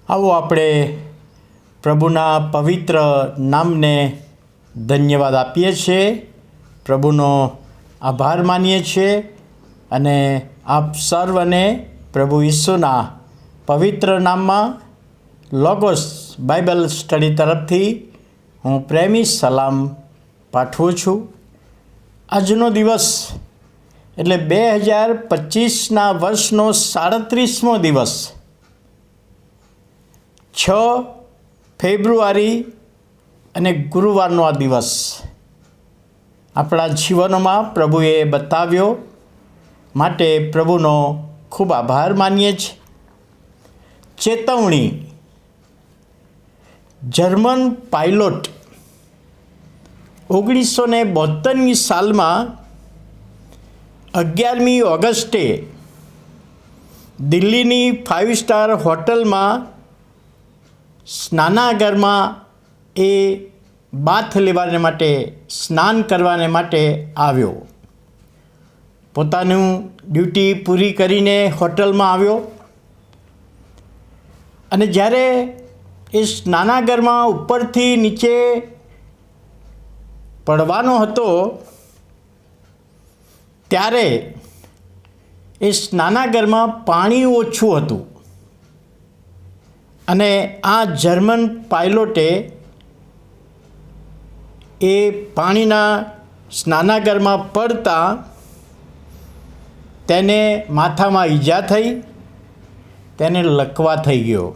આવો આપણે પ્રભુના પવિત્ર નામને ધન્યવાદ આપીએ છીએ, પ્રભુનો આભાર માનીએ છીએ અને આપ સર્વને પ્રભુ ઈસુના પવિત્ર નામમાં લોગોસ બાઇબલ સ્ટડી તરફથી હું પ્રેમી સલામ પાઠવું છું. આજનો દિવસ એટલે 2025ના વર્ષનો 37મો દિવસ, 6 ફેબ્રુઆરી અને ગુરુવારનો આ દિવસ આપણા જીવનોમાં પ્રભુએ બતાવ્યો માટે પ્રભુનો ખૂબ આભાર માનીએ છીએ. ચેતવણી. જર્મન પાયલોટ 1972ની સાલમાં 11મી ઓગસ્ટે દિલ્હીની 5 સ્ટાર હોટલમાં સ્નાનાગારમાં એ બાથ લેવાને માટે, સ્નાન કરવાને માટે આવ્યો. પોતાનું ડ્યુટી પૂરી કરીને હોટલમાં આવ્યો અને જ્યારે એ સ્નાનાગારમાં ઉપરથી નીચે પડવાનો હતો ત્યારે એ સ્નાનાગારમાં પાણી ઓછું હતું અને આ જર્મન પાયલોટે એ પાણીના સ્નાનાગારમાં પડતા તેને માથામાં ઈજા થઈ, તેને લકવા થઈ ગયો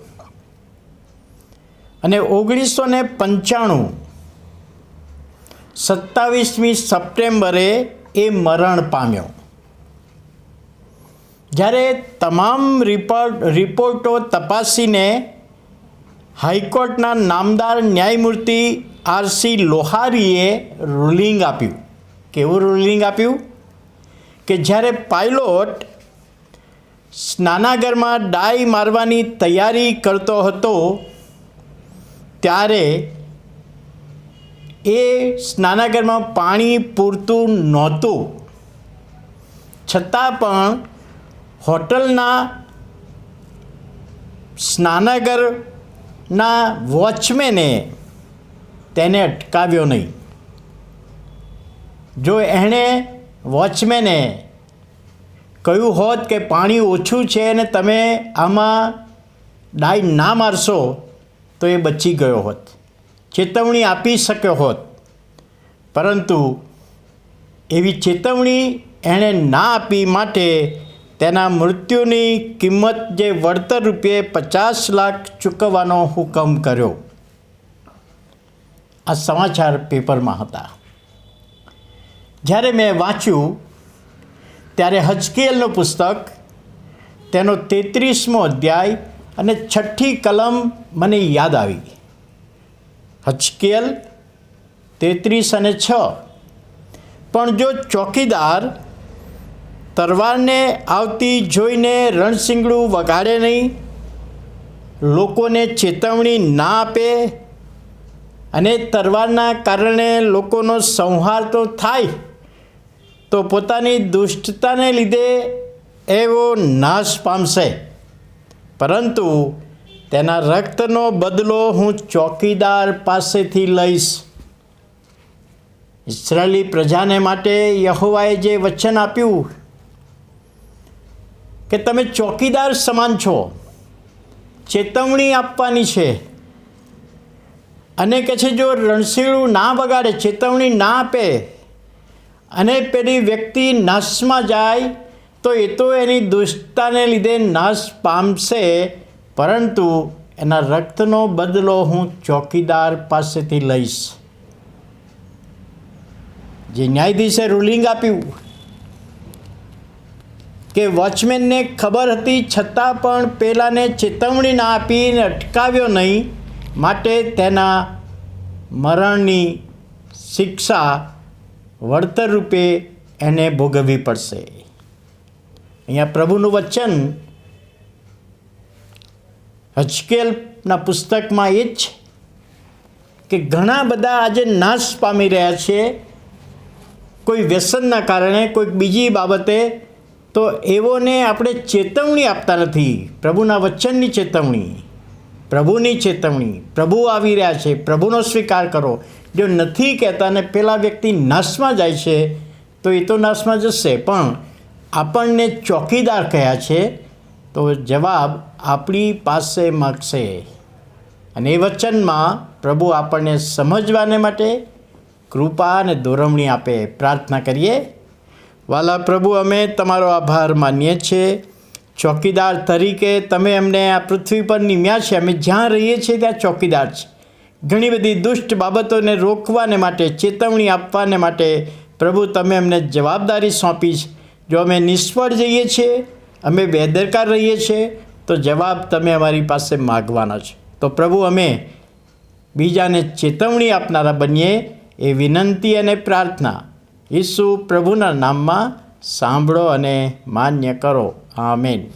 અને 1995 27મી સપ્ટેમ્બરે એ મરણ પામ્યો. જ્યારે તમામ રિપોર્ટો તપાસીને હાઈકોર્ટના નામદાર ન્યાયમૂર્તિ આર.સી. લોહારીએ રૂલિંગ આપ્યું. કેવું રૂલિંગ આપ્યું? કે જ્યારે પાયલોટ સ્નાનાગારમાં ડાઈ મારવાની તૈયારી કરતો હતો ત્યારે એ સ્નાનાગારમાં પાણી પૂરતું નહોતું, છતાં પણ હોટલના સ્નાનાગારના વોચમેને તેને અટકાવ્યો નહીં. જો એણે વોચમેને કહ્યું હોત કે પાણી ઓછું છે અને તમે આમાં ડાઈ ના મારશો તો એ બચી ગયો હોત, ચેતવણી આપી શક્યો હોત. પરંતુ એવી ચેતવણી એણે ના આપી માટે તેના મૃત્યુની કિંમત જે વળતર રૂપે 50 લાખ ચૂકવવાનો હુકમ કર્યો. આ સમાચાર પેપરમાં હતા. જ્યારે મેં વાંચ્યું ત્યારે હજકેલનું પુસ્તક, તેનો 33મો અધ્યાય અને 6ઠ્ઠી કલમ મને યાદ આવી. હજકેલ 33 અને 6. પણ જો ચોકીદાર તરવારને આવતી જોઈને રણશીંગડું વગાડે નહીં, લોકોને ચેતવણી ના આપે અને તરવારના કારણે લોકોનો સંહાર તો થાય, તો પોતાની દુષ્ટતાને લીધે એવો નાશ પામશે, પરંતુ તેના રક્તનો બદલો હું ચોકીદાર પાસેથી લઈશ. ઇસ્રાયેલી પ્રજાને માટે યહોવાએ જે વચન આપ્યું કે તમે ચોકીદાર સમાન છો, ચેતવણી આપવાની છે અને કહે છે જો રણશીંગડું ના વગાડે, ચેતવણી ના આપે અને પેલી વ્યક્તિ નાશમાં જાય તો એ તો એની દુષ્ટતાને લીધે નાશ પામશે, પરંતુ એના રક્તનો બદલો હું ચોકીદાર પાસેથી લઈશ. જે ન્યાયાધીશે રૂલિંગ આપ્યું કે વોચમેનને ખબર હતી છતાં પણ પેલાને ચેતવણી ના આપીને અટકાવ્યો નહીં, માટે તેના મરણની શિક્ષા વળતર રૂપે એને ભોગવવી પડશે. અહીંયા પ્રભુનું વચન હજકેલના પુસ્તકમાં એ જ કે ઘણા બધા આજે નાશ પામી રહ્યા છે કોઈ વ્યસનના કારણે, કોઈક બીજી બાબતે, તો એવોને આપણે ચેતવણી આપતા નથી, પ્રભુના વચનની ચેતવણી. પ્રભુની ચેતવણી, પ્રભુ આવી રહ્યા છે, પ્રભુનો સ્વીકાર કરો. જો નથી કહેતા અને પેલા વ્યક્તિ નાશમાં જાય છે તો એ તો નાશમાં જશે, પણ આપણને ચોકીદાર કહ્યા છે તો જવાબ આપણી પાસે માગશે. અને એ વચનમાં પ્રભુ આપણને સમજવાને માટે કૃપા અને દોરવણી આપે. પ્રાર્થના કરીએ. વાલા પ્રભુ, અમે તમારો આભાર માનીએ છીએ. ચોકીદાર તરીકે તમે અમને આ પૃથ્વી પર નિમ્યા છે. અમે જ્યાં રહીએ છીએ ત્યાં ચોકીદાર છે. ઘણી બધી દુષ્ટ બાબતોને રોકવાને માટે, ચેતવણી આપવાને માટે પ્રભુ તમે અમને જવાબદારી સોંપી છે. જો અમે નિષ્ફળ જઈએ છીએ, અમે બેદરકાર રહીએ છીએ, તો જવાબ તમે અમારી પાસે માગવાના છે. તો પ્રભુ અમે બીજાને ચેતવણી આપનારા બનીએ એ વિનંતી અને પ્રાર્થના ઈસુ પ્રભુના નામમાં સાંભળો અને માન્ય કરો. આમેન.